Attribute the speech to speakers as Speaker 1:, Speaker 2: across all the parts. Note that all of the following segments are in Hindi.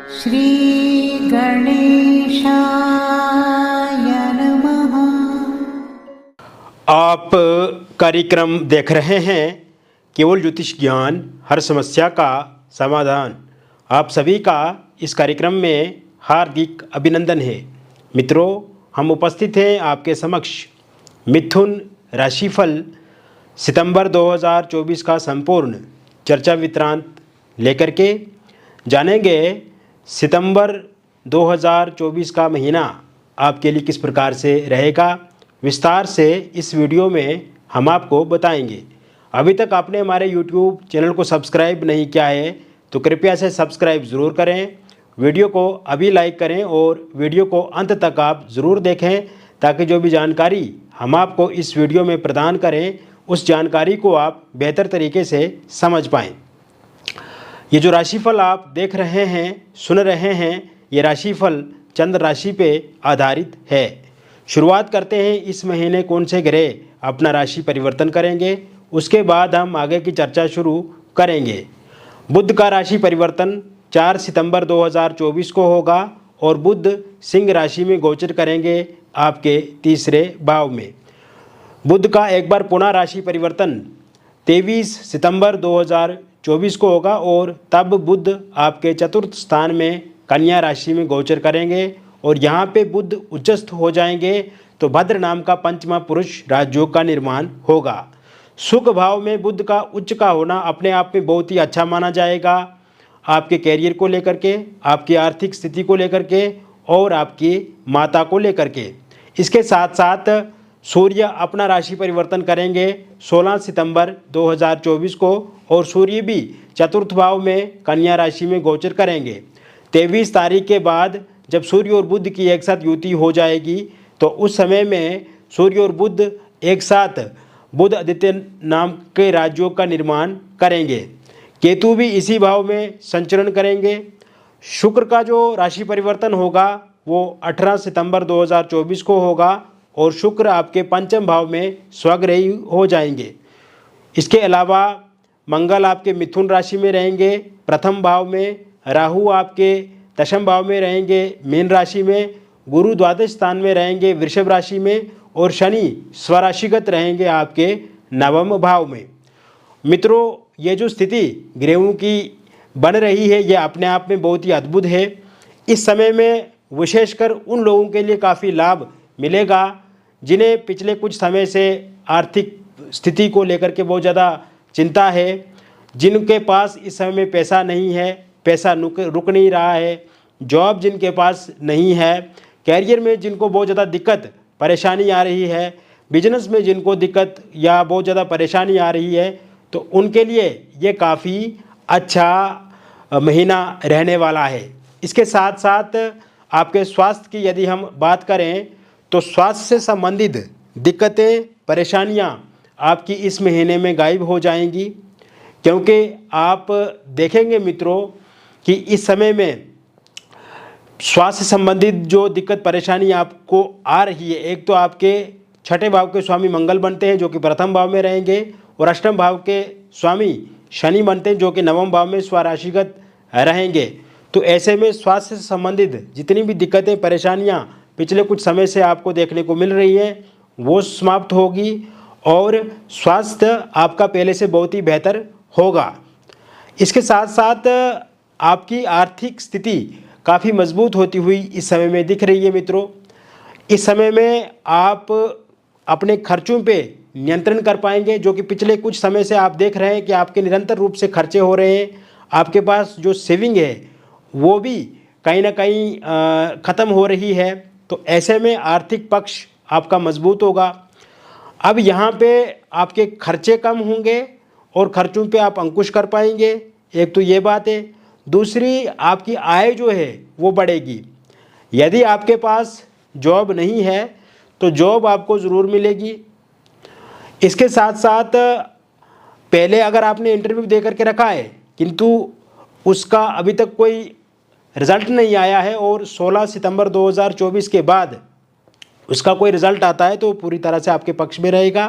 Speaker 1: श्री गणेशाय नमः।
Speaker 2: आप कार्यक्रम देख रहे हैं केवल ज्योतिष ज्ञान, हर समस्या का समाधान। आप सभी का इस कार्यक्रम में हार्दिक अभिनंदन है। मित्रों, हम उपस्थित हैं आपके समक्ष मिथुन राशिफल सितंबर 2024 का संपूर्ण चर्चा विवरांत लेकर के जानेंगे। सितंबर 2024 का महीना आपके लिए किस प्रकार से रहेगा, विस्तार से इस वीडियो में हम आपको बताएंगे। अभी तक आपने हमारे YouTube चैनल को सब्सक्राइब नहीं किया है तो कृपया से सब्सक्राइब ज़रूर करें, वीडियो को अभी लाइक करें और वीडियो को अंत तक आप ज़रूर देखें ताकि जो भी जानकारी हम आपको इस वीडियो में प्रदान करें उस जानकारी को आप बेहतर तरीके से समझ पाएँ। ये जो राशिफल आप देख रहे हैं, सुन रहे हैं, ये राशिफल चंद्र राशि पे आधारित है। शुरुआत करते हैं इस महीने कौन से ग्रह अपना राशि परिवर्तन करेंगे, उसके बाद हम आगे की चर्चा शुरू करेंगे। बुध का राशि परिवर्तन 4 सितंबर 2024 को होगा और बुध सिंह राशि में गोचर करेंगे आपके तीसरे भाव में। बुध का एक बार पुनः राशि परिवर्तन 23 सितंबर 2024 को होगा और तब बुध आपके चतुर्थ स्थान में कन्या राशि में गोचर करेंगे और यहाँ पे बुध उच्चस्थ हो जाएंगे तो भद्र नाम का पंचमा पुरुष राजयोग का निर्माण होगा। सुख भाव में बुध का उच्च का होना अपने आप में बहुत ही अच्छा माना जाएगा, आपके कैरियर को लेकर के, आपकी आर्थिक स्थिति को लेकर के और आपकी माता को लेकर के। इसके साथ साथ सूर्य अपना राशि परिवर्तन करेंगे 16 सितंबर 2024 को और सूर्य भी चतुर्थ भाव में कन्या राशि में गोचर करेंगे। 23 तारीख के बाद जब सूर्य और बुध की एक साथ युति हो जाएगी तो उस समय में सूर्य और बुध एक साथ बुध आदित्य नाम के राजयोग का निर्माण करेंगे। केतु भी इसी भाव में संचरण करेंगे। शुक्र का जो राशि परिवर्तन होगा वो 18 सितंबर 2024 को होगा और शुक्र आपके पंचम भाव में स्वग्रही हो जाएंगे। इसके अलावा मंगल आपके मिथुन राशि में रहेंगे प्रथम भाव में, राहु आपके दशम भाव में रहेंगे मीन राशि में, गुरु द्वादश स्थान में रहेंगे वृषभ राशि में और शनि स्वराशिगत रहेंगे आपके नवम भाव में। मित्रों, ये जो स्थिति ग्रहों की बन रही है ये अपने आप में बहुत ही अद्भुत है। इस समय में विशेषकर उन लोगों के लिए काफ़ी लाभ मिलेगा जिन्हें पिछले कुछ समय से आर्थिक स्थिति को लेकर के बहुत ज़्यादा चिंता है, जिनके पास इस समय में पैसा नहीं है, पैसा रुक नहीं रहा है, जॉब जिनके पास नहीं है, कैरियर में जिनको बहुत ज़्यादा दिक्कत परेशानी आ रही है, बिजनेस में जिनको दिक्कत या बहुत ज़्यादा परेशानी आ रही है, तो उनके लिए ये काफ़ी अच्छा महीना रहने वाला है। इसके साथ साथ आपके स्वास्थ्य की यदि हम बात करें तो स्वास्थ्य से संबंधित दिक्कतें, परेशानियां आपकी इस महीने में गायब हो जाएंगी, क्योंकि आप देखेंगे मित्रों कि इस समय में स्वास्थ्य संबंधित जो दिक्कत परेशानी आपको आ रही है, एक तो आपके छठे भाव के स्वामी मंगल बनते हैं जो कि प्रथम भाव में रहेंगे और अष्टम भाव के स्वामी शनि बनते हैं जो कि नवम भाव में स्वराशिगत रहेंगे। तो ऐसे में स्वास्थ्य से संबंधित जितनी भी दिक्कतें, परेशानियां पिछले कुछ समय से आपको देखने को मिल रही हैं वो समाप्त होगी और स्वास्थ्य आपका पहले से बहुत ही बेहतर होगा। इसके साथ साथ आपकी आर्थिक स्थिति काफ़ी मजबूत होती हुई इस समय में दिख रही है। मित्रों, इस समय में आप अपने खर्चों पे नियंत्रण कर पाएंगे, जो कि पिछले कुछ समय से आप देख रहे हैं कि आपके निरंतर रूप से खर्चे हो रहे हैं। आपके पास जो सेविंग है वो भी कहीं ना कहीं ख़त्म हो रही है। तो ऐसे में आर्थिक पक्ष आपका मजबूत होगा। अब यहाँ पे आपके खर्चे कम होंगे और खर्चों पे आप अंकुश कर पाएंगे, एक तो ये बात है। दूसरी, आपकी आय जो है वो बढ़ेगी। यदि आपके पास जॉब नहीं है तो जॉब आपको ज़रूर मिलेगी। इसके साथ साथ पहले अगर आपने इंटरव्यू दे करके रखा है किंतु उसका अभी तक कोई रिज़ल्ट नहीं आया है और 16 सितंबर 2024 के बाद उसका कोई रिज़ल्ट आता है तो पूरी तरह से आपके पक्ष में रहेगा।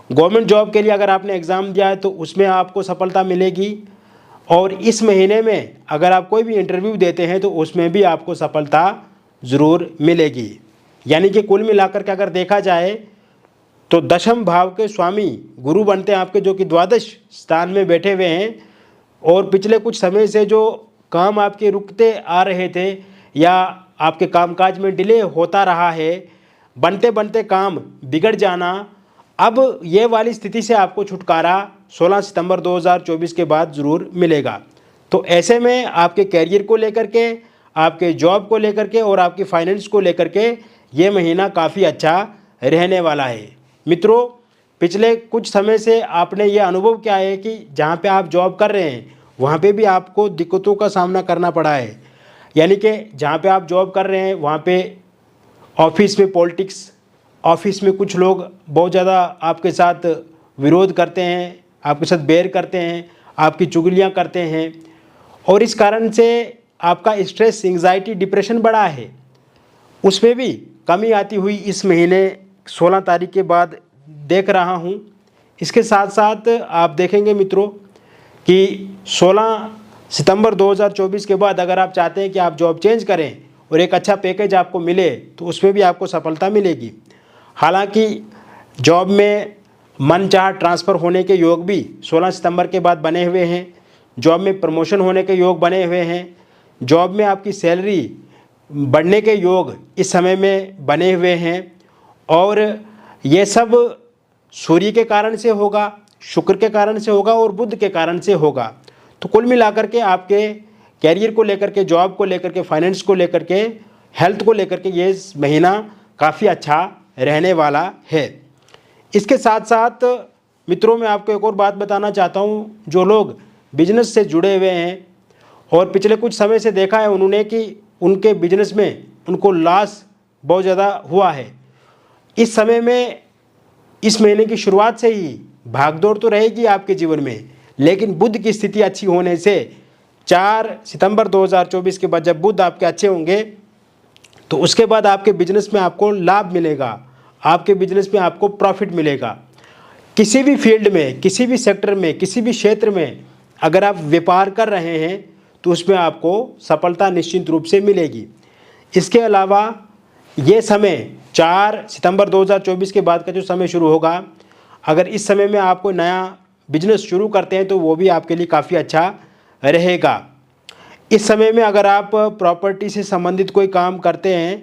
Speaker 2: गवर्नमेंट जॉब के लिए अगर आपने एग्ज़ाम दिया है तो उसमें आपको सफलता मिलेगी और इस महीने में अगर आप कोई भी इंटरव्यू देते हैं तो उसमें भी आपको सफलता ज़रूर मिलेगी। यानी कि कुल मिलाकर के अगर देखा जाए तो दशम भाव के स्वामी गुरु बनते हैं आपके, जो कि द्वादश स्थान में बैठे हुए हैं। और पिछले कुछ समय से जो काम आपके रुकते आ रहे थे या आपके कामकाज में डिले होता रहा है, बनते बनते काम बिगड़ जाना, अब ये वाली स्थिति से आपको छुटकारा 16 सितंबर 2024 के बाद ज़रूर मिलेगा। तो ऐसे में आपके कैरियर को लेकर के, आपके जॉब को लेकर के और आपकी फाइनेंस को लेकर के ये महीना काफ़ी अच्छा रहने वाला है। मित्रों, पिछले कुछ समय से आपने ये अनुभव किया है कि जहाँ पे आप जॉब कर रहे हैं वहाँ पे भी आपको दिक्कतों का सामना करना पड़ा है। यानी कि जहाँ पे आप जॉब कर रहे हैं वहाँ पे ऑफिस में पॉलिटिक्स, ऑफिस में कुछ लोग बहुत ज़्यादा आपके साथ विरोध करते हैं, आपके साथ बैर करते हैं, आपकी चुगलियाँ करते हैं और इस कारण से आपका स्ट्रेस, एंग्जाइटी, डिप्रेशन बढ़ा है। उसमें भी कमी आती हुई इस महीने 16 तारीख के बाद देख रहा हूँ। इसके साथ साथ आप देखेंगे मित्रों कि 16 सितंबर 2024 के बाद अगर आप चाहते हैं कि आप जॉब चेंज करें और एक अच्छा पैकेज आपको मिले तो उसमें भी आपको सफलता मिलेगी। हालांकि जॉब में मनचाहा ट्रांसफ़र होने के योग भी 16 सितंबर के बाद बने हुए हैं। जॉब में प्रमोशन होने के योग बने हुए हैं। जॉब में आपकी सैलरी बढ़ने के योग इस समय में बने हुए हैं और ये सब सूर्य के कारण से होगा, शुक्र के कारण से होगा और बुध के कारण से होगा। तो कुल मिलाकर के आपके कैरियर को लेकर के, जॉब को लेकर के, फाइनेंस को लेकर के, हेल्थ को लेकर के ये महीना काफ़ी अच्छा रहने वाला है। इसके साथ साथ मित्रों, मैं आपको एक और बात बताना चाहता हूँ। जो लोग बिजनेस से जुड़े हुए हैं और पिछले कुछ समय से देखा है उन्होंने कि उनके बिजनेस में उनको लॉस बहुत ज़्यादा हुआ है, इस समय में, इस महीने की शुरुआत से ही भागदौड़ तो रहेगी आपके जीवन में, लेकिन बुध की स्थिति अच्छी होने से 4 सितंबर 2024 के बाद जब बुध आपके अच्छे होंगे तो उसके बाद आपके बिजनेस में आपको लाभ मिलेगा, आपके बिजनेस में आपको प्रॉफिट मिलेगा। किसी भी फील्ड में, किसी भी सेक्टर में, किसी भी क्षेत्र में अगर आप व्यापार कर रहे हैं तो उसमें आपको सफलता निश्चित रूप से मिलेगी। इसके अलावा ये समय 4 सितंबर 2024 के बाद का जो समय शुरू होगा, अगर इस समय में आप कोई नया बिजनेस शुरू करते हैं तो वो भी आपके लिए काफ़ी अच्छा रहेगा। इस समय में अगर आप प्रॉपर्टी से संबंधित कोई काम करते हैं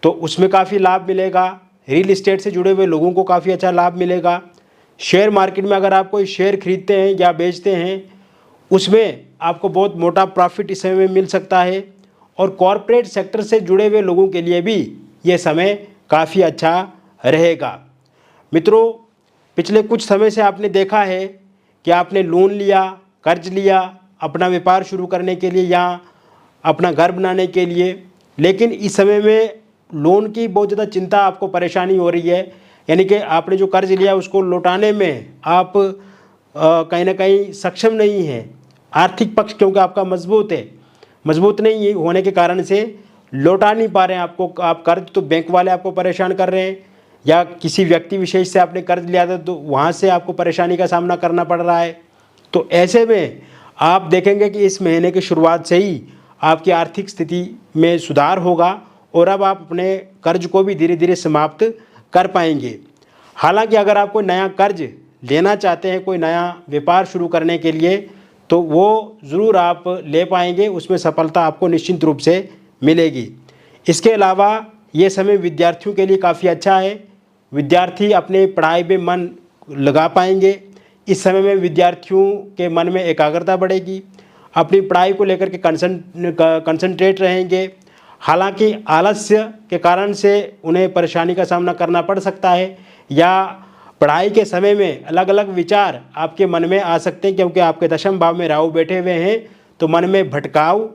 Speaker 2: तो उसमें काफ़ी लाभ मिलेगा। रियल इस्टेट से जुड़े हुए लोगों को काफ़ी अच्छा लाभ मिलेगा। शेयर मार्केट में अगर आप कोई शेयर खरीदते हैं या बेचते हैं उसमें आपको बहुत मोटा प्रॉफिट इस समय में मिल सकता है। और कॉरपोरेट सेक्टर से जुड़े हुए लोगों के लिए भी ये समय काफ़ी अच्छा रहेगा। मित्रों, पिछले कुछ समय से आपने देखा है कि आपने लोन लिया, कर्ज लिया अपना व्यापार शुरू करने के लिए या अपना घर बनाने के लिए, लेकिन इस समय में लोन की बहुत ज़्यादा चिंता, आपको परेशानी हो रही है। यानी कि आपने जो कर्ज लिया उसको लौटाने में आप कहीं ना कहीं सक्षम नहीं हैं। आर्थिक पक्ष क्योंकि आपका मजबूत नहीं होने के कारण से लौटा नहीं पा रहे हैं आपको आप कर्ज, तो बैंक वाले आपको परेशान कर रहे हैं या किसी व्यक्ति विशेष से आपने कर्ज लिया था तो वहाँ से आपको परेशानी का सामना करना पड़ रहा है। तो ऐसे में आप देखेंगे कि इस महीने की शुरुआत से ही आपकी आर्थिक स्थिति में सुधार होगा और अब आप अपने कर्ज को भी धीरे धीरे समाप्त कर पाएंगे। हालांकि अगर आप कोई नया कर्ज लेना चाहते हैं, कोई नया व्यापार शुरू करने के लिए, तो वो ज़रूर आप ले पाएंगे, उसमें सफलता आपको निश्चित रूप से मिलेगी। इसके अलावा ये समय विद्यार्थियों के लिए काफ़ी अच्छा है। विद्यार्थी अपने पढ़ाई में मन लगा पाएंगे। इस समय में विद्यार्थियों के मन में एकाग्रता बढ़ेगी, अपनी पढ़ाई को लेकर के कंसंट्रेट रहेंगे। हालांकि आलस्य के कारण से उन्हें परेशानी का सामना करना पड़ सकता है या पढ़ाई के समय में अलग अलग विचार आपके मन में आ सकते हैं, क्योंकि आपके दशम भाव में राहु बैठे हुए हैं। तो मन में भटकाव,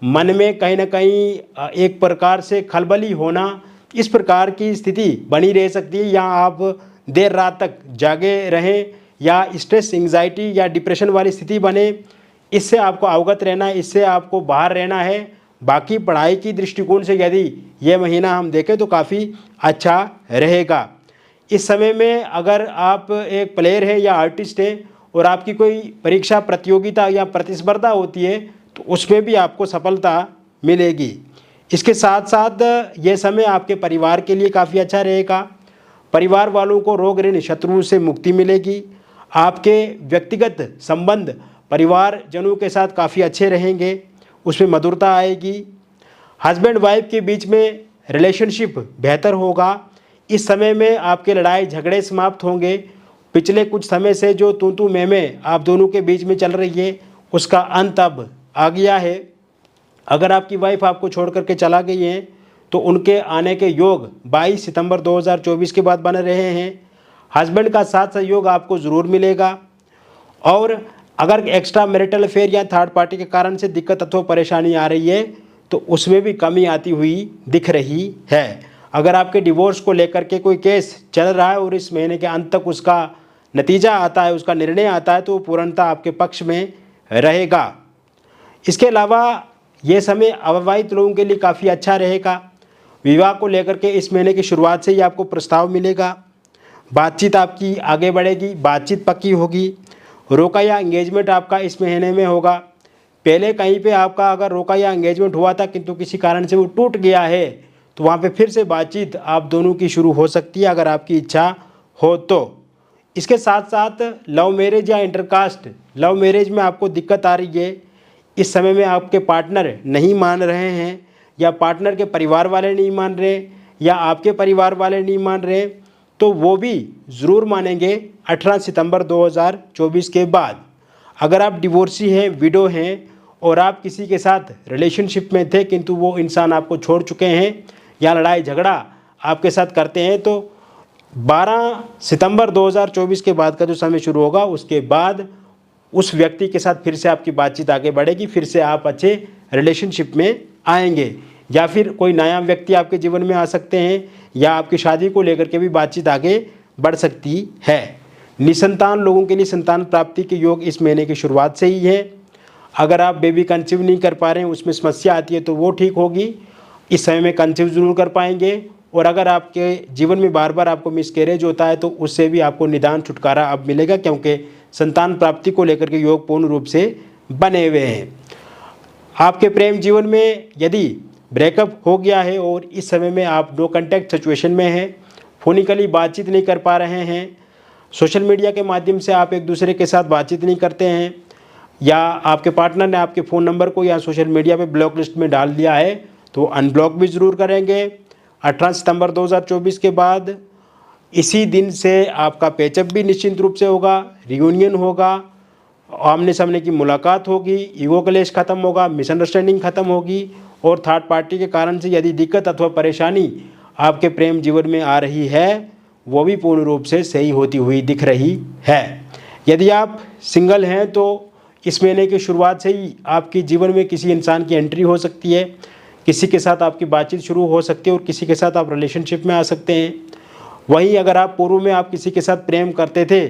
Speaker 2: मन में कहीं ना कहीं एक प्रकार से खलबली होना, इस प्रकार की स्थिति बनी रह सकती है। या आप देर रात तक जागे रहें या स्ट्रेस, एंग्जाइटी या डिप्रेशन वाली स्थिति बने, इससे आपको अवगत रहना है, इससे आपको बाहर रहना है। बाकी पढ़ाई की दृष्टिकोण से यदि यह महीना हम देखें तो काफ़ी अच्छा रहेगा। इस समय में अगर आप एक प्लेयर हैं या आर्टिस्ट हैं और आपकी कोई परीक्षा प्रतियोगिता या प्रतिस्पर्धा होती है तो उसमें भी आपको सफलता मिलेगी। इसके साथ साथ ये समय आपके परिवार के लिए काफ़ी अच्छा रहेगा। परिवार वालों को रोग ऋण शत्रुओं से मुक्ति मिलेगी। आपके व्यक्तिगत संबंध परिवारजनों के साथ काफ़ी अच्छे रहेंगे, उसमें मधुरता आएगी। हस्बैंड वाइफ के बीच में रिलेशनशिप बेहतर होगा। इस समय में आपके लड़ाई झगड़े समाप्त होंगे। पिछले कुछ समय से जो तू मैं आप दोनों के बीच में चल रही है उसका अंत अब आ गया है। अगर आपकी वाइफ आपको छोड़ करके चला गई है तो उनके आने के योग 22 सितंबर 2024 के बाद बन रहे हैं। हस्बैंड का साथ सहयोग आपको ज़रूर मिलेगा। और अगर एक्स्ट्रा मैरिटल अफेयर या थर्ड पार्टी के कारण से दिक्कत अथवा परेशानी आ रही है तो उसमें भी कमी आती हुई दिख रही है। अगर आपके डिवोर्स को लेकर के कोई केस चल रहा है और इस महीने के अंत तक उसका नतीजा आता है, उसका निर्णय आता है, तो पूर्णतः आपके पक्ष में रहेगा। इसके अलावा ये समय अविवाहित लोगों के लिए काफ़ी अच्छा रहेगा। विवाह को लेकर के इस महीने की शुरुआत से ही आपको प्रस्ताव मिलेगा। बातचीत आपकी आगे बढ़ेगी, बातचीत पक्की होगी। रोका या एंगेजमेंट आपका इस महीने में होगा। पहले कहीं पे आपका अगर रोका या एंगेजमेंट हुआ था किंतु किसी कारण से वो टूट गया है तो वहाँ पे फिर से बातचीत आप दोनों की शुरू हो सकती है अगर आपकी इच्छा हो तो। इसके साथ साथ लव मैरिज या इंटरकास्ट लव मैरिज में आपको दिक्कत आ रही है। इस समय में आपके पार्टनर नहीं मान रहे हैं या पार्टनर के परिवार वाले नहीं मान रहे या आपके परिवार वाले नहीं मान रहे, तो वो भी ज़रूर मानेंगे 18 सितंबर 2024 के बाद। अगर आप डिवोर्सी हैं, विडो हैं और आप किसी के साथ रिलेशनशिप में थे किंतु वो इंसान आपको छोड़ चुके हैं या लड़ाई झगड़ा आपके साथ करते हैं, तो 12 सितंबर 2024 के बाद का जो समय शुरू होगा उसके बाद उस व्यक्ति के साथ फिर से आपकी बातचीत आगे बढ़ेगी, फिर से आप अच्छे रिलेशनशिप में आएंगे। या फिर कोई नया व्यक्ति आपके जीवन में आ सकते हैं या आपकी शादी को लेकर के भी बातचीत आगे बढ़ सकती है। निसंतान लोगों के लिए संतान प्राप्ति के योग इस महीने की शुरुआत से ही है। अगर आप बेबी कंसीव नहीं कर पा रहे हैं, उसमें समस्या आती है, तो वो ठीक होगी। इस समय में कंसीव जरूर कर पाएंगे। और अगर आपके जीवन में बार बार आपको मिसकैरेज होता है तो उससे भी आपको निदान छुटकारा अब मिलेगा, क्योंकि संतान प्राप्ति को लेकर के योग पूर्ण रूप से बने हुए हैं। आपके प्रेम जीवन में यदि ब्रेकअप हो गया है और इस समय में आप नो कॉन्टैक्ट सिचुएशन में हैं, फोनिकली बातचीत नहीं कर पा रहे हैं, सोशल मीडिया के माध्यम से आप एक दूसरे के साथ बातचीत नहीं करते हैं, या आपके पार्टनर ने आपके फ़ोन नंबर को या सोशल मीडिया पे ब्लॉक लिस्ट में डाल दिया है, तो अनब्लॉक भी ज़रूर करेंगे। 18 सितंबर 2024 के बाद इसी दिन से आपका पेचअप भी निश्चित रूप से होगा, रियूनियन होगा, आमने सामने की मुलाकात होगी, ईगो क्लेश खत्म होगा, मिसअंडरस्टैंडिंग खत्म होगी। और थर्ड पार्टी के कारण से यदि दिक्कत अथवा परेशानी आपके प्रेम जीवन में आ रही है वो भी पूर्ण रूप से सही होती हुई दिख रही है। यदि आप सिंगल हैं तो इस महीने की शुरुआत से ही आपके जीवन में किसी इंसान की एंट्री हो सकती है, किसी के साथ आपकी बातचीत शुरू हो सकती है और किसी के साथ आप रिलेशनशिप में आ सकते हैं। वहीं अगर आप पूर्व में आप किसी के साथ प्रेम करते थे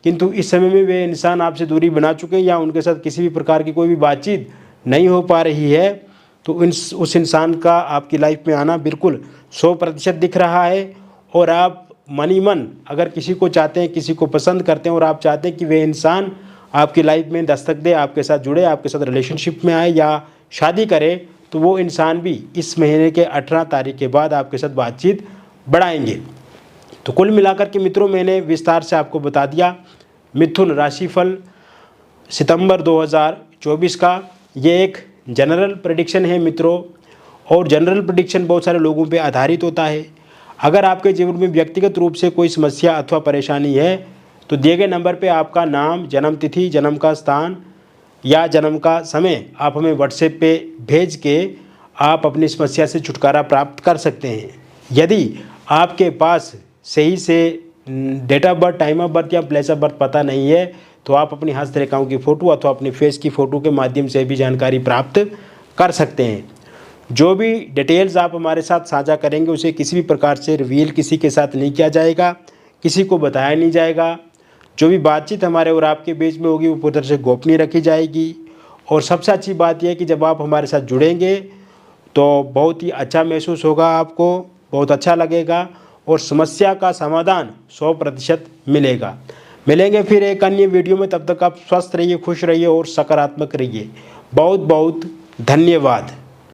Speaker 2: किंतु इस समय में वे इंसान आपसे दूरी बना चुके हैं या उनके साथ किसी भी प्रकार की कोई भी बातचीत नहीं हो पा रही है, तो उस इंसान का आपकी लाइफ में आना बिल्कुल 100% दिख रहा है। और आप मन ही मन अगर किसी को चाहते हैं, किसी को पसंद करते हैं और आप चाहते हैं कि वे इंसान आपकी लाइफ में दस्तक दे, आपके साथ जुड़े, आपके साथ रिलेशनशिप में आए या शादी करे, तो वो इंसान भी इस महीने के 18 तारीख के बाद आपके साथ बातचीत बढ़ाएंगे। तो कुल मिलाकर के मित्रों, मैंने विस्तार से आपको बता दिया मिथुन राशिफल सितंबर 2024 का। ये एक जनरल प्रेडिक्शन है मित्रों, और जनरल प्रेडिक्शन बहुत सारे लोगों पे आधारित होता है। अगर आपके जीवन में व्यक्तिगत रूप से कोई समस्या अथवा परेशानी है तो दिए गए नंबर पे आपका नाम, जन्म तिथि, जन्म का स्थान या जन्म का समय आप हमें व्हाट्सएप पे भेज के आप अपनी समस्या से छुटकारा प्राप्त कर सकते हैं। यदि आपके पास सही से date of birth, time of birth या प्लेस ऑफ बर्थ पता नहीं है तो आप अपनी हस्तरेखाओं की फ़ोटो अथवा अपनी फेस की फ़ोटो के माध्यम से भी जानकारी प्राप्त कर सकते हैं। जो भी डिटेल्स आप हमारे साथ साझा करेंगे उसे किसी भी प्रकार से रिवील किसी के साथ नहीं किया जाएगा, किसी को बताया नहीं जाएगा। जो भी बातचीत हमारे और आपके बीच में होगी वो पूरी तरह से गोपनीय रखी जाएगी। और सबसे अच्छी बात यह है कि जब आप हमारे साथ जुड़ेंगे तो बहुत ही अच्छा महसूस होगा, आपको बहुत अच्छा लगेगा और समस्या का समाधान 100% मिलेगा। मिलेंगे फिर एक अन्य वीडियो में, तब तक आप स्वस्थ रहिए, खुश रहिए और सकारात्मक रहिए। बहुत बहुत धन्यवाद।